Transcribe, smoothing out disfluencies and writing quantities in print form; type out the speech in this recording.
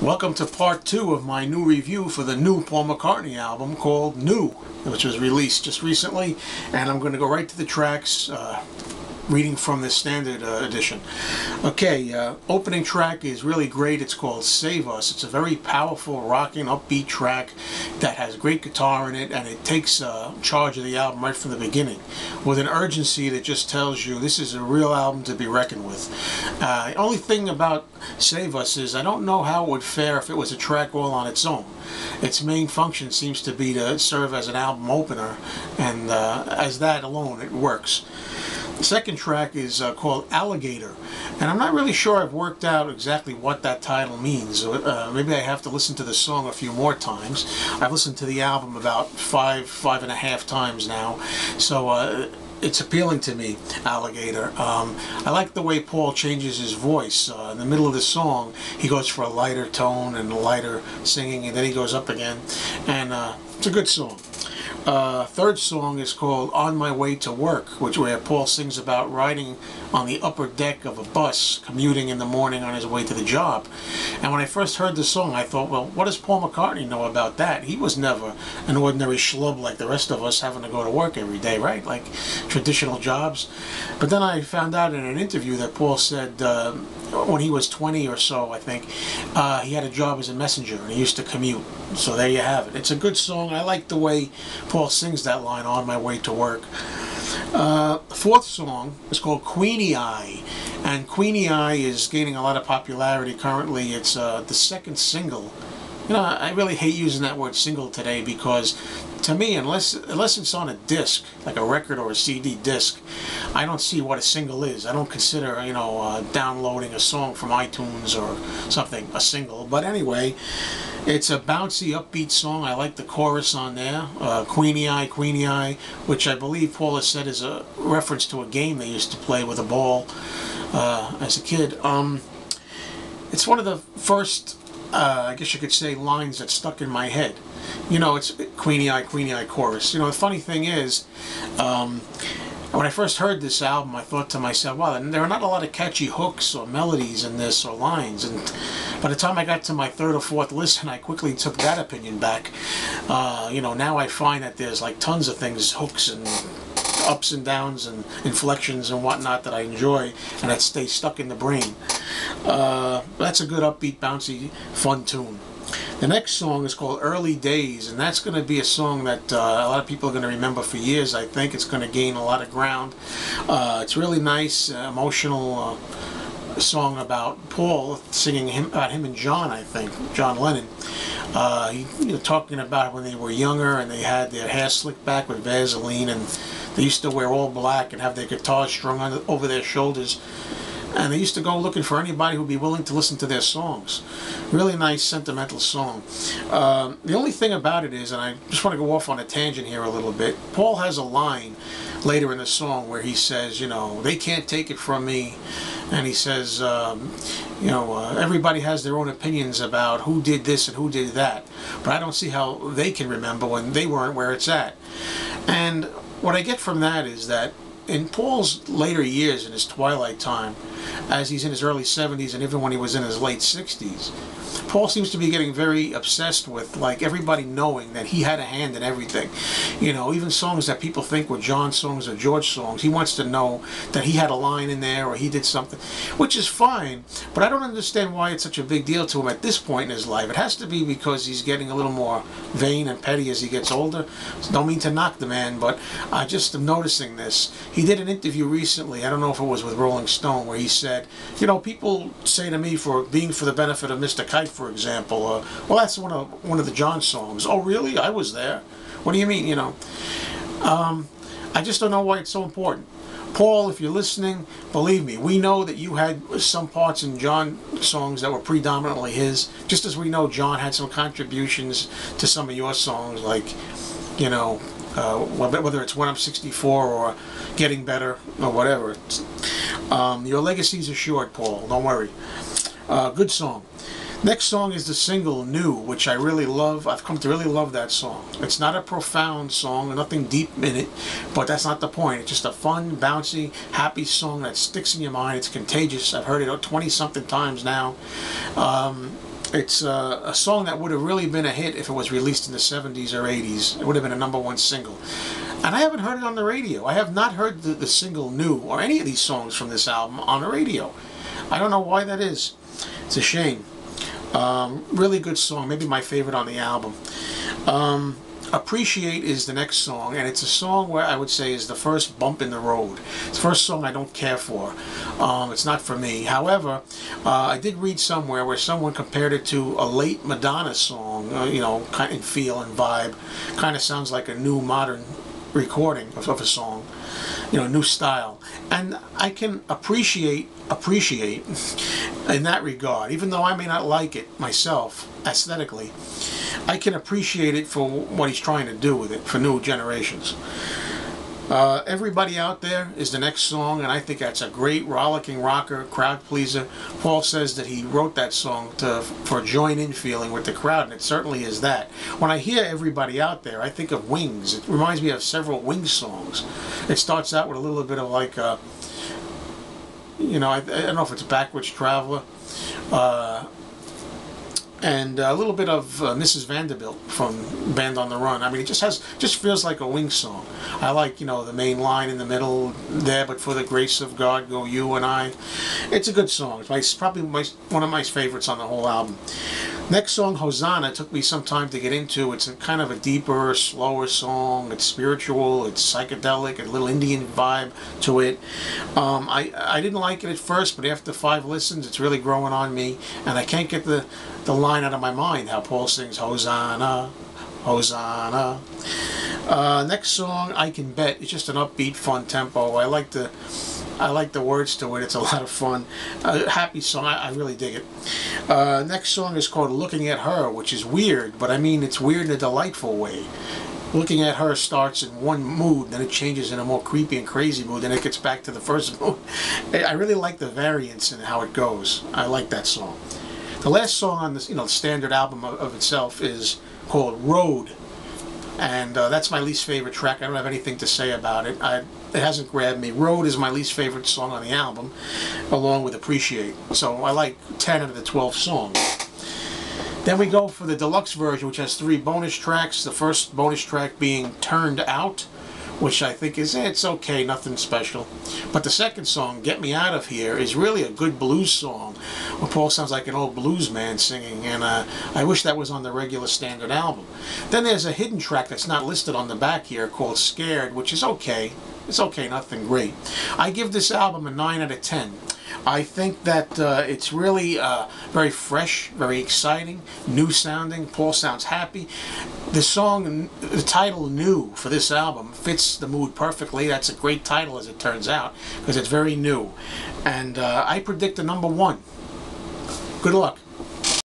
Welcome to part 2 of my new review for the new Paul McCartney album called New, which was released just recently, and I'm going to go right to the tracks, reading from the standard edition. Okay, opening track is really great. It's called Save Us. It's a very powerful, rocking, upbeat track that has great guitar in it, and it takes charge of the album right from the beginning with an urgency that just tells you this is a real album to be reckoned with. The only thing about Save Us is I don't know how it would fare if it was a track all on its own. Its main function seems to be to serve as an album opener, and as that alone it works. The second track is called Alligator, and I'm not really sure I've worked out exactly what that title means. Maybe I have to listen to the song a few more times. I've listened to the album about five and a half times now, so it's appealing to me, Alligator. I like the way Paul changes his voice. In the middle of the song, he goes for a lighter tone and a lighter singing, and then he goes up again, and it's a good song. Third song is called On My Way to Work, where Paul sings about riding on the upper deck of a bus, commuting in the morning on his way to the job. And when I first heard the song, I thought, well, what does Paul McCartney know about that? He was never an ordinary schlub like the rest of us, having to go to work every day, right? Like traditional jobs. But then I found out in an interview that Paul said when he was 20 or so, I think, he had a job as a messenger and he used to commute. So there you have it. It's a good song. I like the way Paul sings that line, On My Way to Work. Fourth song is called Queenie Eye, and Queenie Eye is gaining a lot of popularity currently. It's the second single. You know, I really hate using that word single today because to me, unless it's on a disc, like a record or a CD disc, I don't see what a single is. I don't consider, you know, downloading a song from iTunes or something a single. But anyway, it's a bouncy, upbeat song. I like the chorus on there, Queenie Eye, which I believe Paul has said is a reference to a game they used to play with a ball as a kid. It's one of the first, I guess you could say, lines that stuck in my head. You know, it's Queenie Eye chorus. You know, the funny thing is, when I first heard this album, I thought to myself, wow, there are not a lot of catchy hooks or melodies in this or lines. And by the time I got to my third or fourth listen, I quickly took that opinion back. You know, now I find that there's like tons of things, hooks and ups and downs and inflections and whatnot that I enjoy and that stay stuck in the brain. That's a good upbeat, bouncy, fun tune. The next song is called Early Days, and that's going to be a song that a lot of people are going to remember for years. I think it's going to gain a lot of ground. It's really nice, emotional song about Paul singing about him and John, I think, John Lennon. Talking about when they were younger and they had their hair slicked back with Vaseline, and they used to wear all black and have their guitars strung over their shoulders. And they used to go looking for anybody who would be willing to listen to their songs. Really nice, sentimental song. The only thing about it is, and I just want to go off on a tangent here a little bit, Paul has a line later in the song where he says, you know, they can't take it from me. And he says, everybody has their own opinions about who did this and who did that. But I don't see how they can remember when they weren't where it's at. And what I get from that is that in Paul's later years, in his twilight time, as he's in his early 70s and even when he was in his late 60s, Paul seems to be getting very obsessed with, like, everybody knowing that he had a hand in everything. You know, even songs that people think were John songs or George songs, he wants to know that he had a line in there or he did something, which is fine, but I don't understand why it's such a big deal to him at this point in his life. It has to be because he's getting a little more vain and petty as he gets older. Don't mean to knock the man, but I just am noticing this. He did an interview recently, I don't know if it was with Rolling Stone, where he said, you know, people say to me for being for the benefit of Mr. Kite, for example, well, that's one of the John songs. Oh, really? I was there. What do you mean, you know? I just don't know why it's so important. Paul, if you're listening, believe me, we know that you had some parts in John songs that were predominantly his, just as we know John had some contributions to some of your songs, like, you know, whether it's When I'm 64 or Getting Better or whatever. Your legacy's assured, Paul. Don't worry. Good song. Next song is the single New, which I really love. I've come to really love that song. It's not a profound song, nothing deep in it, but that's not the point. It's just a fun, bouncy, happy song that sticks in your mind. It's contagious. I've heard it 20-something times now. It's a song that would have really been a hit if it was released in the 70s or 80s. It would have been a #1 single. And I haven't heard it on the radio. I have not heard the single New or any of these songs from this album on the radio. I don't know why that is. It's a shame. Really good song. Maybe my favorite on the album. Appreciate is the next song, and it's a song where I would say is the first bump in the road. It's the first song I don't care for. It's not for me. However, I did read somewhere where someone compared it to a late Madonna song, you know, kind of feel and vibe. Kind of sounds like a new modern recording of a song, you know, new style. And I can appreciate in that regard, even though I may not like it myself aesthetically. I can appreciate it for what he's trying to do with it for new generations. Everybody Out There is the next song, and I think that's a great rollicking rocker, crowd pleaser. Paul says that he wrote that song for a join-in feeling with the crowd, and it certainly is that. When I hear Everybody Out There, I think of Wings. It reminds me of several Wings songs. It starts out with a little bit of like, you know, I don't know if it's Backwards Traveler, and a little bit of Mrs. Vanderbilt from Band on the Run. I mean, it just feels like a Wings song. I like, you know, the main line in the middle there, but for the grace of God go you and I. It's a good song. It's probably one of my favorites on the whole album. Next song, Hosanna, took me some time to get into. It's a kind of a deeper, slower song. It's spiritual, it's psychedelic, a little Indian vibe to it. I didn't like it at first, but after 5 listens, it's really growing on me, and I can't get the line out of my mind, how Paul sings Hosanna, Hosanna. Next song, I Can Bet. It's just an upbeat, fun tempo. I like the words to it. It's a lot of fun. Happy song. I really dig it. Next song is called Looking at Her, which is weird, but I mean it's weird in a delightful way. Looking at Her starts in one mood, then it changes in a more creepy and crazy mood, then it gets back to the first mood. I really like the variance in how it goes. I like that song. The last song on this, you know, standard album of itself is called Road, and that's my least favorite track. I don't have anything to say about it. It hasn't grabbed me. Road is my least favorite song on the album, along with Appreciate. So I like 10 out of the 12 songs. Then we go for the deluxe version, which has 3 bonus tracks. The first bonus track being Turned Out, which I think is, it's okay, nothing special. But the second song, Get Me Out of Here, is really a good blues song, where Paul sounds like an old blues man singing, and I wish that was on the regular standard album. Then there's a hidden track that's not listed on the back here called Scared, which is okay. It's okay, nothing great. I give this album a 9 out of 10. I think that it's really very fresh, very exciting, new sounding. Paul sounds happy. The song, the title New for this album fits the mood perfectly. That's a great title as it turns out, because it's very new. And I predict a #1. Good luck.